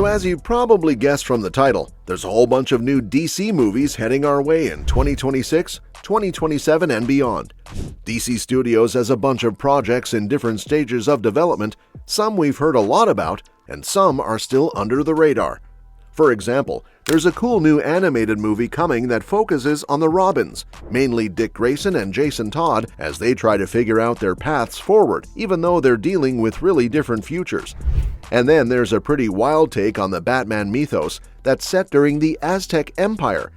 as you've probably guessed from the title, there's a whole bunch of new DC movies heading our way in 2026, 2027, and beyond. DC Studios has a bunch of projects in different stages of development, some we've heard a lot about, and some are still under the radar. For example, there's a cool new animated movie coming that focuses on the Robins, mainly Dick Grayson and Jason Todd, as they try to figure out their paths forward, even though they're dealing with really different futures. And then there's a pretty wild take on the Batman mythos that's set during the Aztec Empire,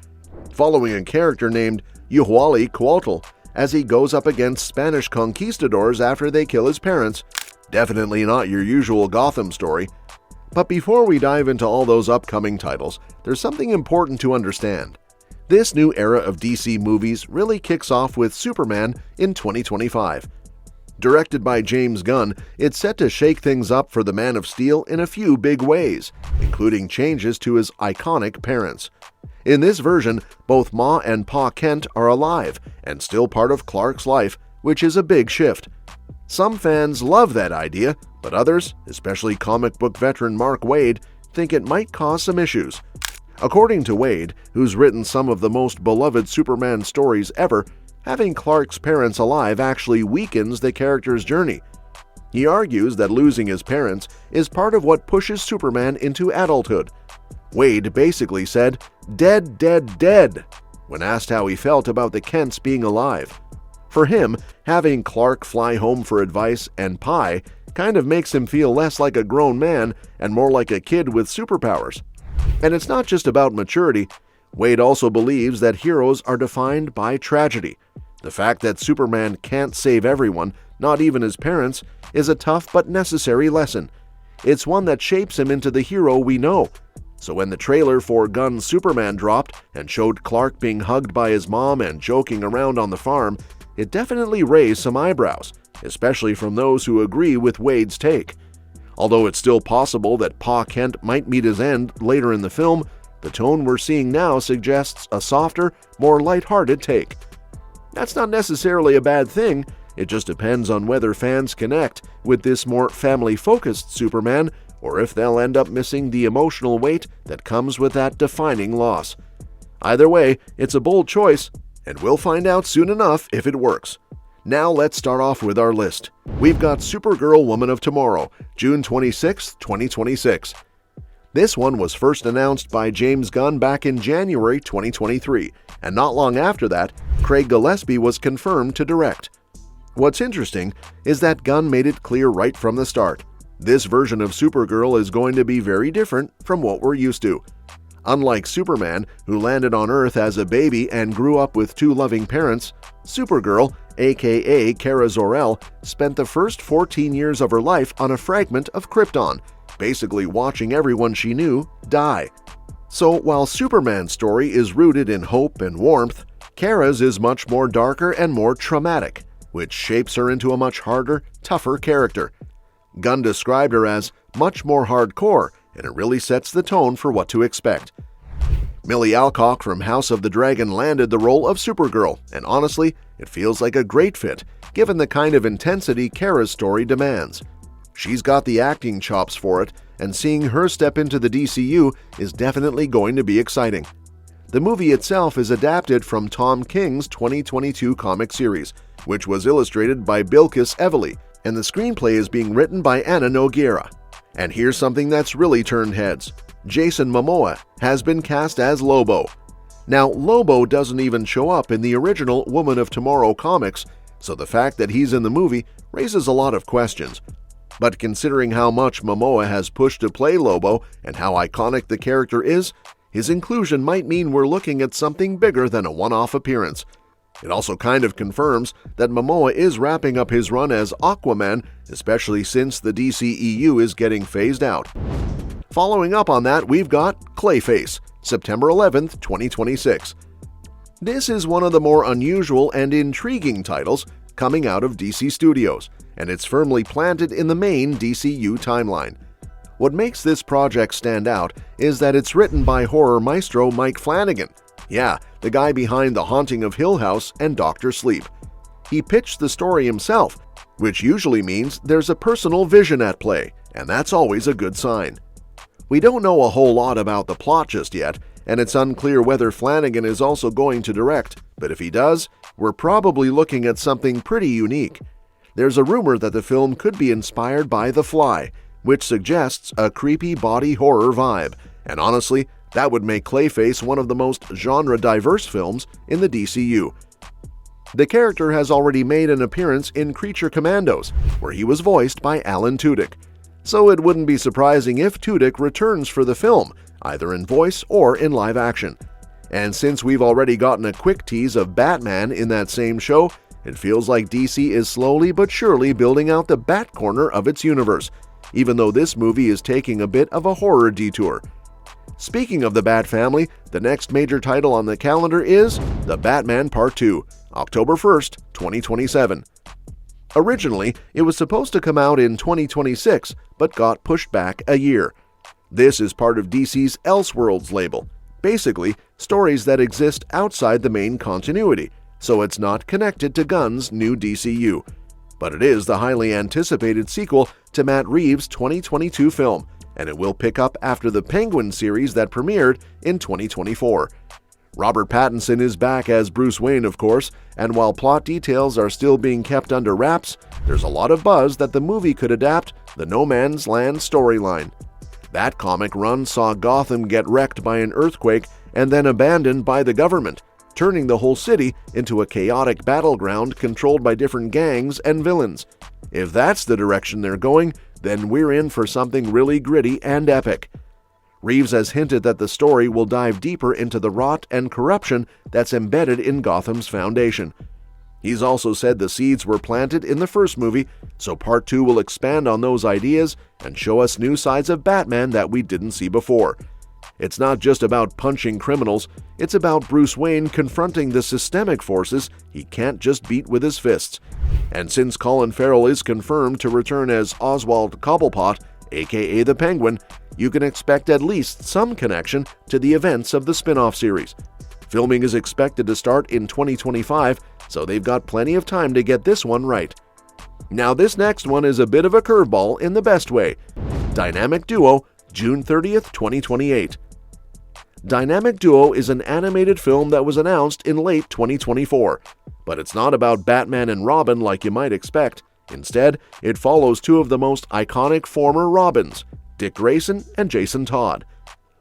following a character named Quetzalcoatl as he goes up against Spanish conquistadors after they kill his parents. Definitely not your usual Gotham story. But before we dive into all those upcoming titles, there's something important to understand. This new era of DC movies really kicks off with Superman in 2025. Directed by James Gunn, it's set to shake things up for the Man of Steel in a few big ways, including changes to his iconic parents. In this version, both Ma and Pa Kent are alive and still part of Clark's life, which is a big shift. Some fans love that idea, but others, especially comic book veteran Mark Waid, think it might cause some issues. According to Waid, who's written some of the most beloved Superman stories ever, having Clark's parents alive actually weakens the character's journey. He argues that losing his parents is part of what pushes Superman into adulthood. Waid basically said, "Dead, dead, dead," when asked how he felt about the Kents being alive. For him, having Clark fly home for advice and pie kind of makes him feel less like a grown man and more like a kid with superpowers. And it's not just about maturity. Waid also believes that heroes are defined by tragedy. The fact that Superman can't save everyone, not even his parents, is a tough but necessary lesson. It's one that shapes him into the hero we know. So when the trailer for Gunn's Superman dropped and showed Clark being hugged by his mom and joking around on the farm, it definitely raised some eyebrows, especially from those who agree with Waid's take. Although it's still possible that Pa Kent might meet his end later in the film, the tone we're seeing now suggests a softer, more lighthearted take. That's not necessarily a bad thing, it just depends on whether fans connect with this more family-focused Superman, or if they'll end up missing the emotional weight that comes with that defining loss. Either way, it's a bold choice, and we'll find out soon enough if it works. Now let's start off with our list. We've got Supergirl Woman of Tomorrow, June 26, 2026. This one was first announced by James Gunn back in January 2023, and not long after that, Craig Gillespie was confirmed to direct. What's interesting is that Gunn made it clear right from the start. This version of Supergirl is going to be very different from what we're used to. Unlike Superman, who landed on Earth as a baby and grew up with two loving parents, Supergirl, aka Kara Zor-El, spent the first 14 years of her life on a fragment of Krypton, basically watching everyone she knew die. So while Superman's story is rooted in hope and warmth, Kara's is much more darker and more traumatic, which shapes her into a much harder, tougher character. Gunn described her as much more hardcore, and it really sets the tone for what to expect. Millie Alcock from House of the Dragon landed the role of Supergirl, and honestly, it feels like a great fit, given the kind of intensity Kara's story demands. She's got the acting chops for it, and seeing her step into the DCU is definitely going to be exciting. The movie itself is adapted from Tom King's 2022 comic series, which was illustrated by Bilquis Evely, and the screenplay is being written by Anna Nogueira. And here's something that's really turned heads. Jason Momoa has been cast as Lobo. Now, Lobo doesn't even show up in the original Woman of Tomorrow comics, so the fact that he's in the movie raises a lot of questions. But considering how much Momoa has pushed to play Lobo and how iconic the character is, his inclusion might mean we're looking at something bigger than a one-off appearance. It also kind of confirms that Momoa is wrapping up his run as Aquaman, especially since the DCEU is getting phased out. Following up on that, we've got Clayface, September 11th, 2026. This is one of the more unusual and intriguing titles coming out of DC Studios, and it's firmly planted in the main DCU timeline. What makes this project stand out is that it's written by horror maestro Mike Flanagan. Yeah, the guy behind The Haunting of Hill House and Dr. Sleep. He pitched the story himself, which usually means there's a personal vision at play, and that's always a good sign. We don't know a whole lot about the plot just yet, and it's unclear whether Flanagan is also going to direct, but if he does, we're probably looking at something pretty unique. There's a rumor that the film could be inspired by The Fly, which suggests a creepy body horror vibe, and honestly, that would make Clayface one of the most genre-diverse films in the DCU. The character has already made an appearance in Creature Commandos, where he was voiced by Alan Tudyk. So it wouldn't be surprising if Tudyk returns for the film, either in voice or in live action. And since we've already gotten a quick tease of Batman in that same show, it feels like DC is slowly but surely building out the Bat corner of its universe, even though this movie is taking a bit of a horror detour. Speaking of the Bat family, the next major title on the calendar is The Batman Part 2, October 1st, 2027. Originally, it was supposed to come out in 2026, but got pushed back a year. This is part of DC's Elseworlds label, basically stories that exist outside the main continuity, so it's not connected to Gunn's new DCU. But it is the highly anticipated sequel to Matt Reeves' 2022 film, and it will pick up after the Penguin series that premiered in 2024. Robert Pattinson is back as Bruce Wayne, of course, and while plot details are still being kept under wraps, there's a lot of buzz that the movie could adapt the No Man's Land storyline. That comic run saw Gotham get wrecked by an earthquake and then abandoned by the government, turning the whole city into a chaotic battleground controlled by different gangs and villains. If that's the direction they're going, then we're in for something really gritty and epic. Reeves has hinted that the story will dive deeper into the rot and corruption that's embedded in Gotham's foundation. He's also said the seeds were planted in the first movie, so Part 2 will expand on those ideas and show us new sides of Batman that we didn't see before. It's not just about punching criminals, it's about Bruce Wayne confronting the systemic forces he can't just beat with his fists. And since Colin Farrell is confirmed to return as Oswald Cobblepot, aka the Penguin, you can expect at least some connection to the events of the spin-off series. Filming is expected to start in 2025, so they've got plenty of time to get this one right. Now this next one is a bit of a curveball in the best way. Dynamic Duo, June 30th, 2028. Dynamic Duo is an animated film that was announced in late 2024, but it's not about Batman and Robin like you might expect. Instead, it follows two of the most iconic former Robins, Dick Grayson and Jason Todd.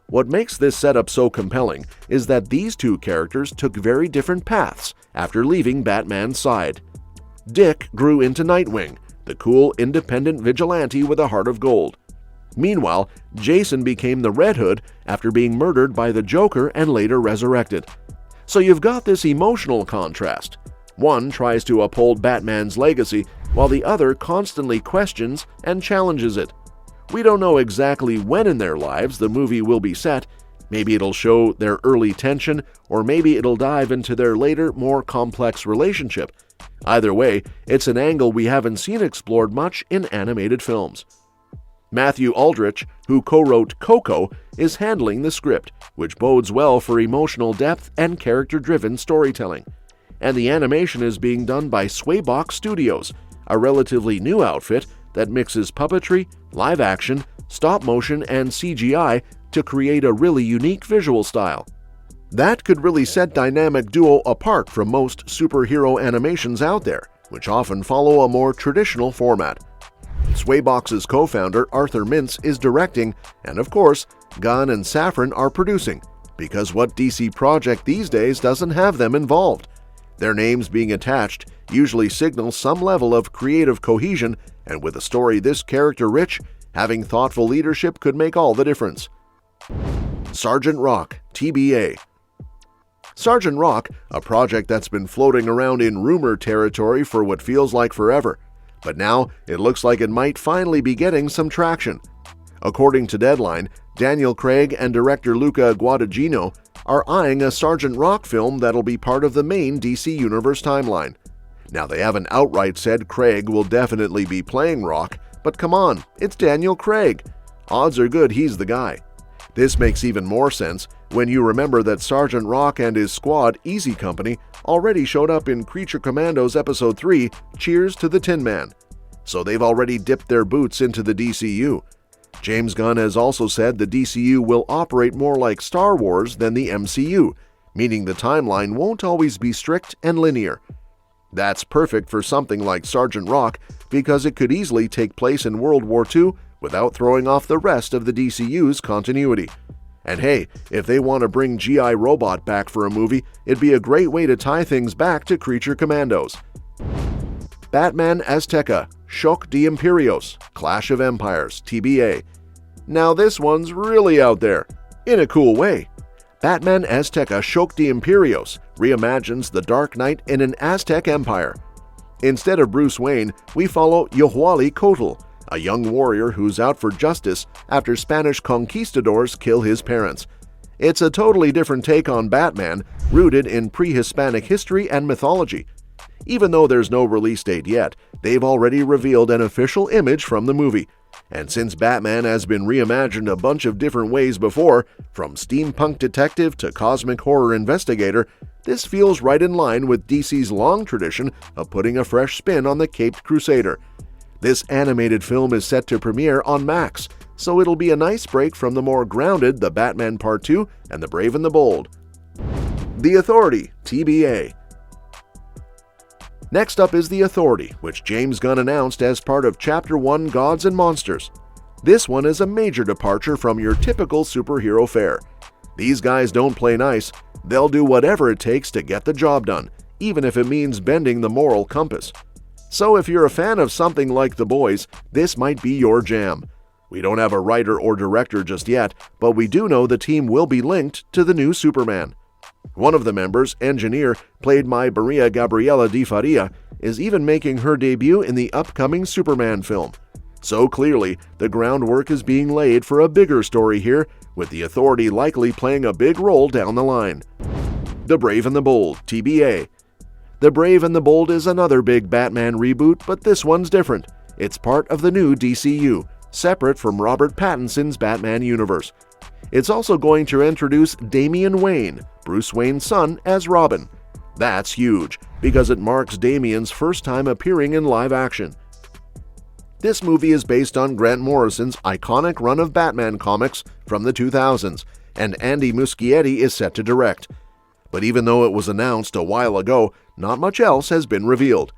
What makes this setup so compelling is that these two characters took very different paths after leaving Batman's side. Dick grew into Nightwing, the cool, independent vigilante with a heart of gold. Meanwhile, Jason became the Red Hood after being murdered by the Joker and later resurrected. So you've got this emotional contrast. One tries to uphold Batman's legacy, while the other constantly questions and challenges it. We don't know exactly when in their lives the movie will be set. Maybe it'll show their early tension, or maybe it'll dive into their later, more complex relationship. Either way, it's an angle we haven't seen explored much in animated films. Matthew Aldrich, who co-wrote Coco, is handling the script, which bodes well for emotional depth and character-driven storytelling. And the animation is being done by Swaybox Studios, a relatively new outfit that mixes puppetry, live action, stop motion, and CGI to create a really unique visual style. That could really set Dynamic Duo apart from most superhero animations out there, which often follow a more traditional format. Swaybox's co-founder Arthur Mintz is directing, and of course, Gunn and Safran are producing, because what DC project these days doesn't have them involved? Their names being attached usually signals some level of creative cohesion, and with a story this character-rich, having thoughtful leadership could make all the difference. Sergeant Rock, TBA. Sergeant Rock, a project that's been floating around in rumor territory for what feels like forever, but now it looks like it might finally be getting some traction. According to Deadline, Daniel Craig and director Luca Guadagnino are eyeing a Sergeant Rock film that'll be part of the main DC Universe timeline. Now, they haven't outright said Craig will definitely be playing Rock, but come on, it's Daniel Craig. Odds are good he's the guy. This makes even more sense when you remember that Sergeant Rock and his squad, Easy Company, already showed up in Creature Commandos Episode 3, Cheers to the Tin Man. So they've already dipped their boots into the DCU. James Gunn has also said the DCU will operate more like Star Wars than the MCU, meaning the timeline won't always be strict and linear. That's perfect for something like Sergeant Rock because it could easily take place in World War II without throwing off the rest of the DCU's continuity. And hey, if they want to bring G.I. Robot back for a movie, it'd be a great way to tie things back to Creature Commandos. Batman Azteca, Shock de Imperios, Clash of Empires, TBA. Now this one's really out there, in a cool way. Batman Azteca Shock de Imperios reimagines the Dark Knight in an Aztec empire. Instead of Bruce Wayne, we follow Yohuali, a young warrior who's out for justice after Spanish conquistadors kill his parents. It's a totally different take on Batman, rooted in pre-Hispanic history and mythology. Even though there's no release date yet, they've already revealed an official image from the movie. And since Batman has been reimagined a bunch of different ways before, from steampunk detective to cosmic horror investigator, this feels right in line with DC's long tradition of putting a fresh spin on the Caped Crusader. This animated film is set to premiere on Max, so it'll be a nice break from the more grounded The Batman Part 2 and The Brave and the Bold. The Authority, TBA. Next up is The Authority, which James Gunn announced as part of Chapter 1 Gods and Monsters. This one is a major departure from your typical superhero fare. These guys don't play nice, they'll do whatever it takes to get the job done, even if it means bending the moral compass. So if you're a fan of something like The Boys, this might be your jam. We don't have a writer or director just yet, but we do know the team will be linked to the new Superman. One of the members, Engineer, played by Maria Gabriela Di Faria, is even making her debut in the upcoming Superman film. So clearly, the groundwork is being laid for a bigger story here, with the Authority likely playing a big role down the line. The Brave and the Bold, TBA. The Brave and the Bold is another big Batman reboot, but this one's different. It's part of the new DCU, separate from Robert Pattinson's Batman universe. It's also going to introduce Damian Wayne, Bruce Wayne's son, as Robin. That's huge, because it marks Damian's first time appearing in live action. This movie is based on Grant Morrison's iconic run of Batman comics from the 2000s, and Andy Muschietti is set to direct. But even though it was announced a while ago, not much else has been revealed.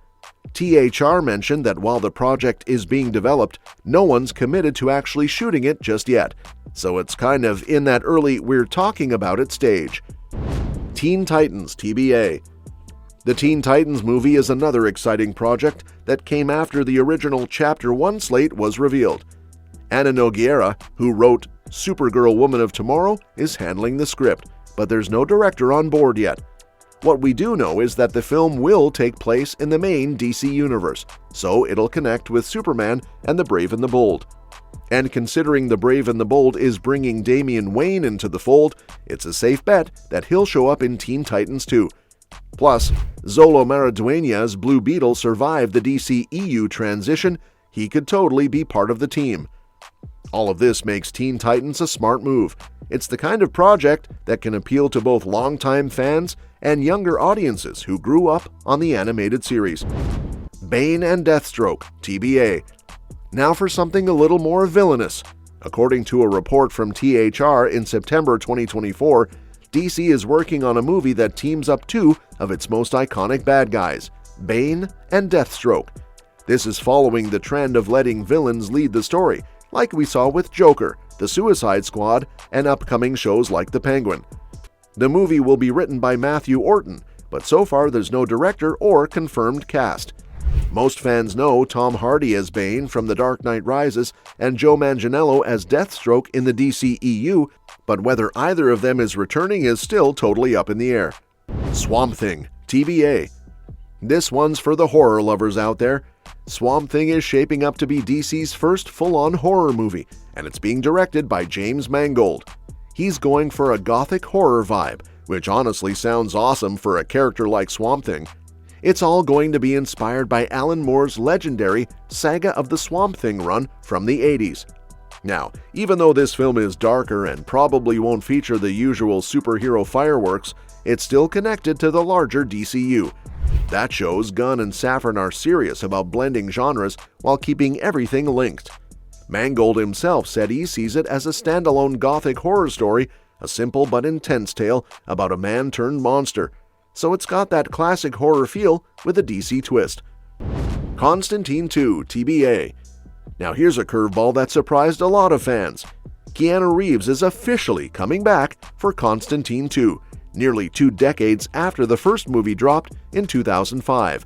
THR mentioned that while the project is being developed, no one's committed to actually shooting it just yet, so it's kind of in that early "we're talking about it" stage. Teen Titans, TBA. The Teen Titans movie is another exciting project that came after the original Chapter 1 slate was revealed. Anna Nogueira, who wrote Supergirl Woman of Tomorrow, is handling the script, but there's no director on board yet. What we do know is that the film will take place in the main DC universe, so it'll connect with Superman and The Brave and the Bold. And considering The Brave and the Bold is bringing Damian Wayne into the fold, it's a safe bet that he'll show up in Teen Titans 2. Plus, Zolo Maradueña's Blue Beetle survived the DC-EU transition, he could totally be part of the team. All of this makes Teen Titans a smart move. It's the kind of project that can appeal to both longtime fans and younger audiences who grew up on the animated series. Bane and Deathstroke, TBA. Now for something a little more villainous. According to a report from THR in September 2024, DC is working on a movie that teams up two of its most iconic bad guys, Bane and Deathstroke. This is following the trend of letting villains lead the story, like we saw with Joker, The Suicide Squad, and upcoming shows like The Penguin. The movie will be written by Matthew Orton, but so far there's no director or confirmed cast. Most fans know Tom Hardy as Bane from The Dark Knight Rises and Joe Manganiello as Deathstroke in the DCEU, but whether either of them is returning is still totally up in the air. Swamp Thing, TBA. This one's for the horror lovers out there. Swamp Thing is shaping up to be DC's first full-on horror movie, and it's being directed by James Mangold. He's going for a gothic horror vibe, which honestly sounds awesome for a character like Swamp Thing. It's all going to be inspired by Alan Moore's legendary Saga of the Swamp Thing run from the 80s. Now, even though this film is darker and probably won't feature the usual superhero fireworks, it's still connected to the larger DCU. That shows Gunn and Safran are serious about blending genres while keeping everything linked. Mangold himself said he sees it as a standalone gothic horror story, a simple but intense tale about a man-turned-monster. So it's got that classic horror feel with a DC twist. Constantine II, TBA. Now here's a curveball that surprised a lot of fans. Keanu Reeves is officially coming back for Constantine II, nearly 2 decades after the first movie dropped in 2005.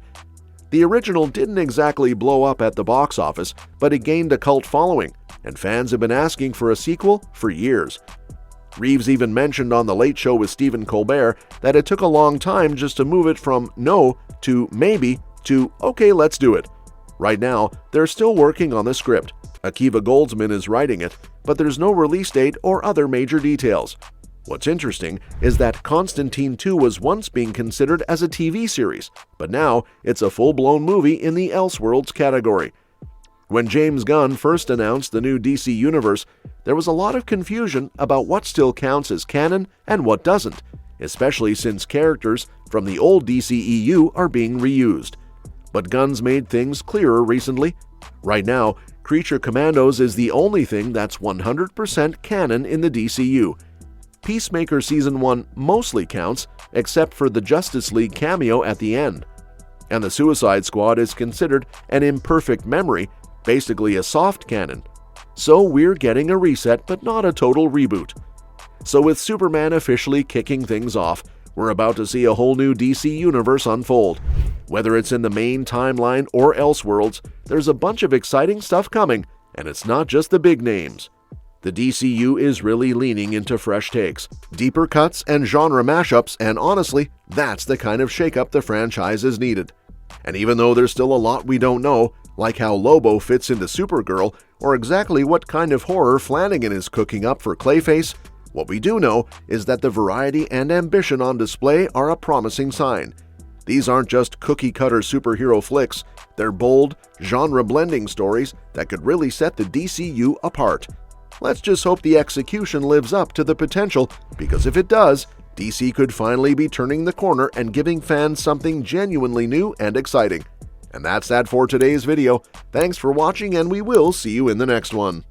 The original didn't exactly blow up at the box office, but it gained a cult following, and fans have been asking for a sequel for years. Reeves even mentioned on The Late Show with Stephen Colbert that it took a long time just to move it from no to maybe to okay, let's do it. Right now, they're still working on the script. Akiva Goldsman is writing it, but there's no release date or other major details. What's interesting is that Constantine II was once being considered as a TV series, but now it's a full-blown movie in the Elseworlds category. When James Gunn first announced the new DC universe, there was a lot of confusion about what still counts as canon and what doesn't, especially since characters from the old DCEU are being reused. But Gunn's made things clearer recently. Right now, Creature Commandos is the only thing that's 100% canon in the DCU. Peacemaker Season 1 mostly counts, except for the Justice League cameo at the end. And the Suicide Squad is considered an imperfect memory, basically a soft canon. So we're getting a reset, but not a total reboot. So with Superman officially kicking things off, we're about to see a whole new DC universe unfold. Whether it's in the main timeline or Elseworlds, there's a bunch of exciting stuff coming, and it's not just the big names. The DCU is really leaning into fresh takes, deeper cuts, and genre mashups, and honestly, that's the kind of shakeup the franchise is needed. And even though there's still a lot we don't know, like how Lobo fits into Supergirl, or exactly what kind of horror Flanagan is cooking up for Clayface, what we do know is that the variety and ambition on display are a promising sign. These aren't just cookie-cutter superhero flicks, they're bold, genre-blending stories that could really set the DCU apart. Let's just hope the execution lives up to the potential, because if it does, DC could finally be turning the corner and giving fans something genuinely new and exciting. And that's that for today's video. Thanks for watching, and we will see you in the next one.